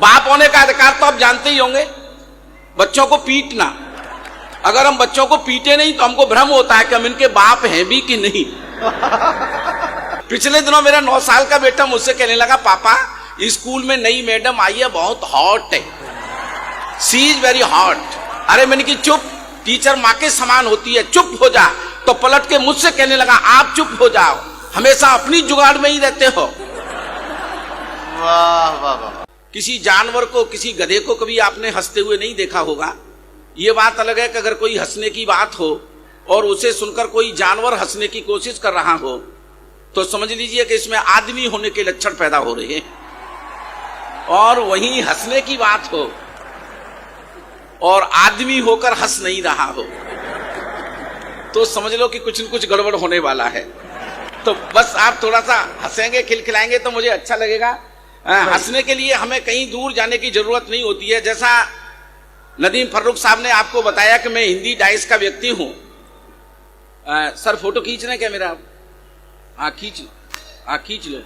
बाप होने का अधिकार तो आप जानते ही होंगे, बच्चों को पीटना। अगर हम बच्चों को पीटे नहीं तो हमको भ्रम होता है कि हम इनके बाप हैं भी कि नहीं। पिछले दिनों मेरा 9 साल का बेटा मुझसे कहने लगा, पापा स्कूल में नई मैडम आई है, बहुत हॉट है, सी इज वेरी हॉट। अरे मैंने की चुप, टीचर माँ के समान होती है, चुप हो जा। तो पलट के मुझसे कहने लगा, आप चुप हो जाओ, हमेशा अपनी जुगाड़ में ही रहते हो। वाह वाह वाह। किसी जानवर को, किसी गधे को कभी आपने हंसते हुए नहीं देखा होगा। ये बात अलग है कि अगर कोई हंसने की बात हो और उसे सुनकर कोई जानवर हंसने की कोशिश कर रहा हो तो समझ लीजिए कि इसमें आदमी होने के लक्षण पैदा हो रहे हैं। और वहीं हंसने की बात हो और आदमी होकर हंस नहीं रहा हो तो समझ लो कि कुछ न कुछ गड़बड़ होने वाला है। तो बस आप थोड़ा सा हंसेंगे, खिलखिलाएंगे तो मुझे अच्छा लगेगा। हंसने के लिए हमें कहीं दूर जाने की जरूरत नहीं होती है। जैसा नदीम फर्रुख साहब ने आपको बताया कि मैं हिंदी डाइस का व्यक्ति हूं। सर फोटो खींच रहे हैं क्या मेरा? हाँ खींच लो, हाँ खींच लो।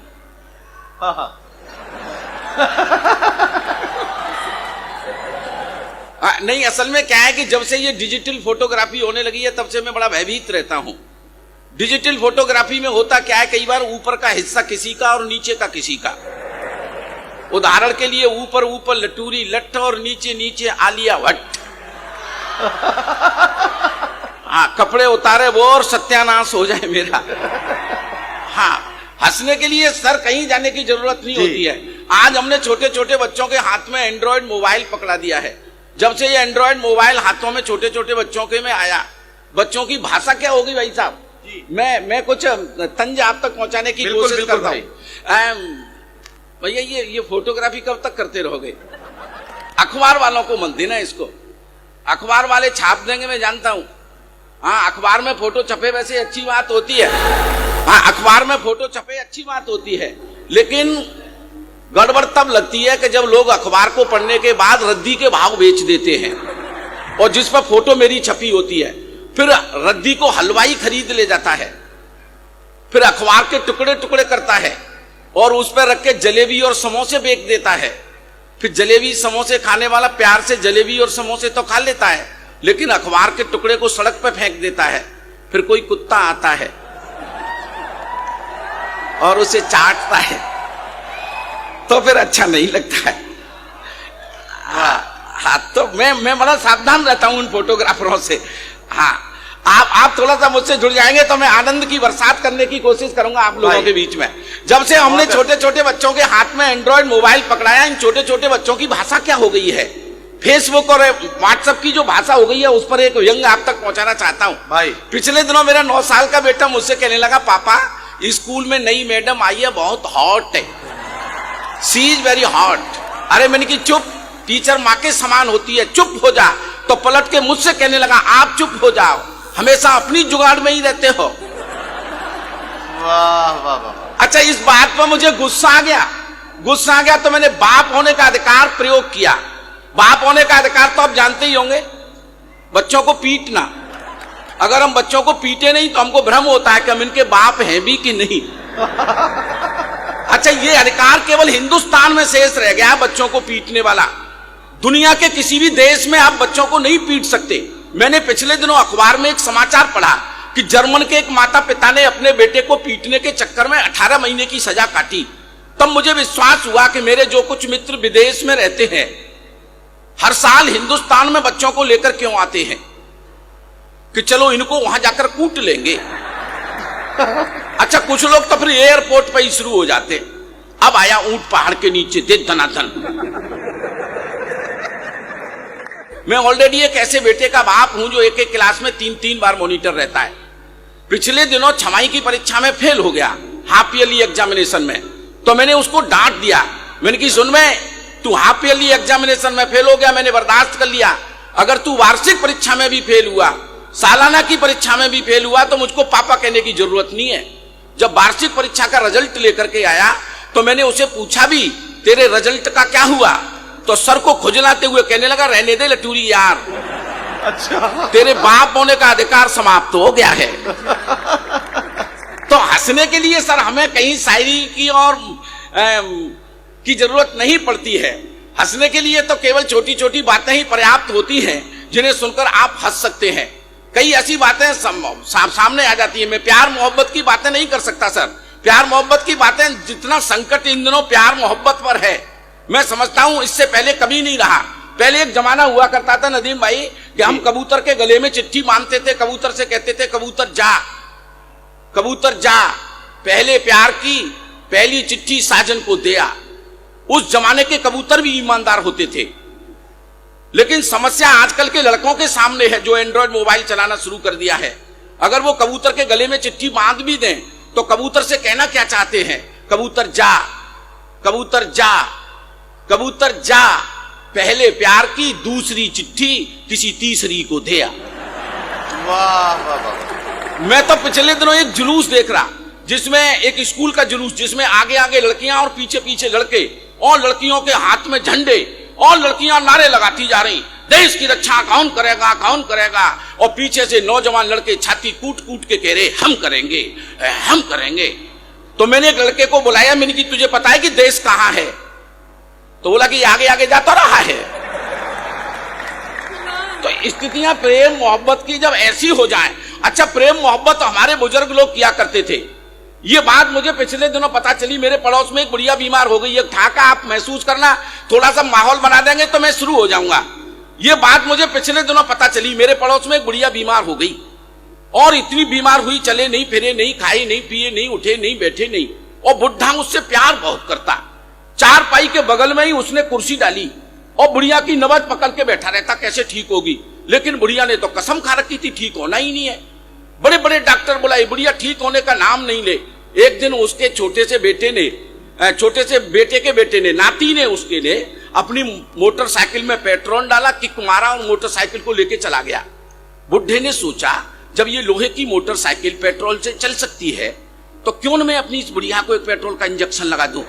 नहीं, असल में क्या है कि जब से ये डिजिटल फोटोग्राफी होने लगी है तब से मैं बड़ा भयभीत रहता हूं। डिजिटल फोटोग्राफी में होता क्या है, कई बार ऊपर का हिस्सा किसी का और नीचे का किसी का। उदाहरण के लिए ऊपर ऊपर लटूरी लट्ट और नीचे नीचे आलिया भट्ट। हाँ, कपड़े उतारे वो और सत्यानाश हो जाए मेरा। हाँ, हंसने के लिए सर कहीं जाने की जरूरत नहीं होती है। आज हमने छोटे छोटे बच्चों के हाथ में एंड्रॉयड मोबाइल पकड़ा दिया है। जब से ये एंड्रॉयड मोबाइल हाथों में छोटे छोटे बच्चों के में आया, बच्चों की भाषा क्या होगी भाई साहब? मैं कुछ तंज आप तक पहुंचाने की कोशिश करता हूँ। भैया ये फोटोग्राफी कब तक करते रहोगे? अखबार वालों को मत देना इसको, अखबार वाले छाप देंगे, मैं जानता हूं। हाँ, अखबार में फोटो छपे वैसे अच्छी बात होती है। हाँ, अखबार में फोटो छपे अच्छी बात होती है, लेकिन गड़बड़ तब लगती है कि जब लोग अखबार को पढ़ने के बाद रद्दी के भाव बेच देते हैं और जिस पर फोटो मेरी छपी होती है, फिर रद्दी को हलवाई खरीद ले जाता है, फिर अखबार के टुकड़े टुकड़े करता है और उस पर रख के जलेबी और समोसे बेच देता है। फिर जलेबी समोसे खाने वाला प्यार से जलेबी और समोसे तो खा लेता है, लेकिन अखबार के टुकड़े को सड़क पर फेंक देता है। फिर कोई कुत्ता आता है और उसे चाटता है तो फिर अच्छा नहीं लगता है। हाँ, तो मैं बड़ा सावधान रहता हूं उन फोटोग्राफरों से। हाँ, आप थोड़ा सा मुझसे जुड़ जाएंगे तो मैं आनंद की बरसात करने की कोशिश करूंगा आप लोगों के बीच में। जब से हमने छोटे छोटे बच्चों के हाथ में एंड्रॉयड मोबाइल पकड़ाया, इन छोटे छोटे बच्चों की भाषा क्या हो गई है, फेसबुक और व्हाट्सएप की जो भाषा हो गई है, उस पर एक व्यंग आप तक पहुंचाना चाहता हूं भाई। पिछले दिनों मेरा 9 साल का बेटा मुझसे कहने लगा, पापा स्कूल में नई मैडम आई है, बहुत हॉट है, सी इज वेरी हॉट। अरे मैंने की चुप, टीचर माँ के समान होती है, चुप हो जा। तो पलट के मुझसे कहने लगा, आप चुप हो जाओ, हमेशा अपनी जुगाड़ में ही रहते हो। वाह वाह वाह। अच्छा, इस बात पर मुझे गुस्सा आ गया तो मैंने बाप होने का अधिकार प्रयोग किया। बाप होने का अधिकार तो आप जानते ही होंगे, बच्चों को पीटना। अगर हम बच्चों को पीटे नहीं तो हमको भ्रम होता है कि हम इनके बाप हैं भी कि नहीं। अच्छा, ये अधिकार केवल हिंदुस्तान में शेष रह गया है बच्चों को पीटने वाला। दुनिया के किसी भी देश में आप बच्चों को नहीं पीट सकते। मैंने पिछले दिनों अखबार में एक समाचार पढ़ा कि जर्मन के एक माता पिता ने अपने बेटे को पीटने के चक्कर में 18 महीने की सजा काटी। तब मुझे विश्वास हुआ कि मेरे जो कुछ मित्र विदेश में रहते हैं हर साल हिंदुस्तान में बच्चों को लेकर क्यों आते हैं कि चलो इनको वहां जाकर कूट लेंगे। अच्छा, कुछ लोग तो फिर एयरपोर्ट पर ही शुरू हो जाते। अब आया ऊंट पहाड़ के नीचे, दे धनाधन। मैं ऑलरेडी एक ऐसे बेटे का बाप हूं जो एक एक क्लास में 3-3 बार मॉनिटर रहता है। पिछले दिनों छमाही की परीक्षा में फेल हो गया, हाफ ईयरली एग्जामिनेशन में। तो मैंने उसको डांट दिया, मैंने की सुन में, तू हाफ ईयरली एग्जामिनेशन में फेल हो गया, मैंने बर्दाश्त कर लिया। अगर तू वार्षिक परीक्षा में भी फेल हुआ, सालाना की परीक्षा में भी फेल हुआ, तो मुझको पापा कहने की जरूरत नहीं है। जब वार्षिक परीक्षा का रिजल्ट लेकर के आया तो मैंने उसे पूछा भी, तेरे रिजल्ट का क्या हुआ? तो सर को खुजलाते हुए कहने लगा, रहने दे लटूरी यार, अच्छा, तेरे बाप होने का अधिकार समाप्त हो गया है। तो हंसने के लिए सर हमें कहीं शायरी की और की जरूरत नहीं पड़ती है। हंसने के लिए तो केवल छोटी छोटी बातें ही पर्याप्त होती हैं जिन्हें सुनकर आप हंस सकते हैं। कई ऐसी बातें सामने आ जाती है। मैं प्यार मोहब्बत की बातें नहीं कर सकता सर। प्यार मोहब्बत की बातें, जितना संकट इन दिनों प्यार मोहब्बत पर है, मैं समझता हूं इससे पहले कभी नहीं रहा। पहले एक जमाना हुआ करता था नदीम भाई कि हम कबूतर के गले में चिट्ठी बांधते थे, कबूतर से कहते थे कबूतर जा, कबूतर जा, पहले प्यार की पहली चिट्ठी साजन को दिया। उस जमाने के कबूतर भी ईमानदार होते थे। लेकिन समस्या आजकल के लड़कों के सामने है जो एंड्रॉयड मोबाइल चलाना शुरू कर दिया है। अगर वो कबूतर के गले में चिट्ठी बांध भी दें तो कबूतर से कहना क्या चाहते हैं? कबूतर जा, कबूतर जा, कबूतर जा, पहले प्यार की दूसरी चिट्ठी किसी तीसरी को दिया। वाह वाह वाह। मैं तो पिछले दिनों एक जुलूस देख रहा, जिसमें एक स्कूल का जुलूस, जिसमें आगे आगे लड़कियां और पीछे पीछे लड़के, और लड़कियों के हाथ में झंडे, और लड़कियां नारे लगाती जा रही, देश की रक्षा कौन करेगा, कौन करेगा। और पीछे से नौजवान लड़के छाती कूट कूट के कह रहे हम करेंगे, हम करेंगे। तो मैंने एक लड़के को बुलाया, मैंने कि तुझे पता है कि देश कहां है? तो बोला कि आगे आगे जाता रहा है। तो स्थितियां प्रेम मोहब्बत की जब ऐसी हो जाए, अच्छा प्रेम मोहब्बत हमारे बुजुर्ग लोग किया करते थे। ये बात मुझे पिछले दिनों पता चली। मेरे पड़ोस में एक बुढ़िया बीमार हो गई। एक ठाका आप महसूस करना, थोड़ा सा माहौल बना देंगे तो मैं शुरू हो जाऊंगा। ये बात मुझे पिछले दिनों पता चली। मेरे पड़ोस में एक बुढ़िया बीमार हो गई, और इतनी बीमार हुई, चले नहीं, फिरे नहीं, खाए नहीं, पिए नहीं, उठे नहीं, बैठे नहीं। और बुढ़ा उससे प्यार बहुत करता। चारपाई के बगल में ही उसने कुर्सी डाली और बुढ़िया की नबज पकड़ के बैठा रहता, कैसे ठीक होगी। लेकिन बुढ़िया ने तो कसम खा रखी थी ठीक होना ही नहीं है। बड़े बड़े डॉक्टर बुलाए, बुढ़िया ठीक होने का नाम नहीं ले। एक दिन उसके छोटे से बेटे के नाती ने उसके ने अपनी मोटरसाइकिल में पेट्रोल डाला, किक मारा और मोटरसाइकिल को लेके चला गया। बुढ़े ने सोचा जब ये लोहे की मोटरसाइकिल पेट्रोल से चल सकती है तो क्यों न मैं अपनी इस बुढ़िया को एक पेट्रोल का इंजेक्शन लगा दूं,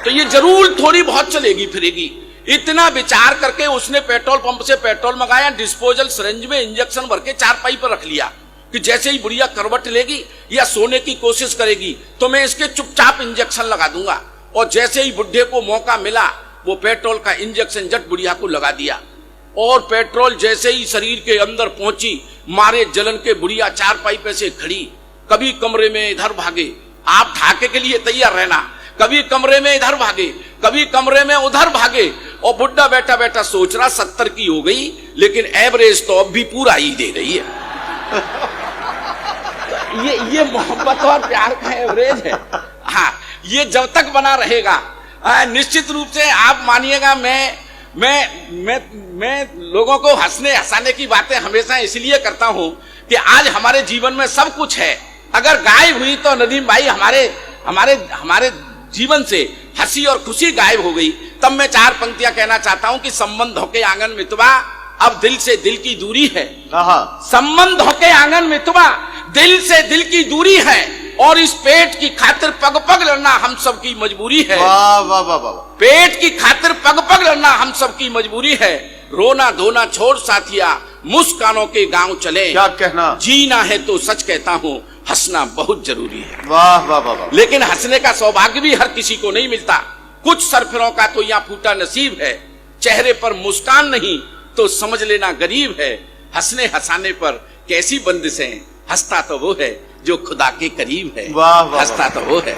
तो ये जरूर थोड़ी बहुत चलेगी फिरेगी। इतना विचार करके उसने पेट्रोल पंप से पेट्रोल मंगाया, डिस्पोजल सिरिंज में इंजेक्शन भर के चारपाई पर रख लिया कि जैसे ही बुढ़िया करवट लेगी या सोने की कोशिश करेगी तो मैं इसके चुपचाप इंजेक्शन लगा दूंगा। और जैसे ही बुढ़े को मौका मिला वो पेट्रोल का इंजेक्शन जट बुढ़िया को लगा दिया। और पेट्रोल जैसे ही शरीर के अंदर पहुंची, मारे जलन के बुढ़िया चारपाई पे से खड़ी, कभी कमरे में इधर भागे, आप ढाके के लिए तैयार रहना, कभी कमरे में इधर भागे, कभी कमरे में उधर भागे। और बुढ़ा बैठा बैठा सोच रहा 70 की हो गई, लेकिन एवरेज तो अब भी पूरा ही दे रही है। ये मोहब्बत और प्यार का एवरेज है। हाँ, ये जब तक बना रहेगा निश्चित रूप से आप मानिएगा, मैं लोगों को हंसने हंसाने की बातें हमेशा इसलिए करता हूं कि आज हमारे जीवन में सब कुछ है। अगर गायब हुई तो नदीम भाई हमारे जीवन से हंसी और खुशी गायब हो गई। तब मैं 4 पंक्तियां कहना चाहता हूं कि संबंधों के आंगन मितवा अब दिल से दिल की दूरी है। संबंधों के आंगन मितवा दिल से दिल की दूरी है, और इस पेट की खातिर पग पग लड़ना हम सबकी मजबूरी है। वाह वाह वाह वाह। पेट की खातिर पग पग लड़ना हम सबकी मजबूरी है। रोना धोना छोड़ साथिया, मुस्कानों के गांव चले। क्या कहना, जीना है तो सच कहता हूं, हंसना बहुत जरूरी है। वाह वाह वाह। लेकिन हंसने का सौभाग्य भी हर किसी को नहीं मिलता। कुछ सरफिरों का तो यहाँ फूटा नसीब है। चेहरे पर मुस्कान नहीं तो समझ लेना गरीब है। हंसने हंसाने पर कैसी बंदिशें, हंसता तो वो है जो खुदा के करीब है। वाह वाह। हंसता तो वो है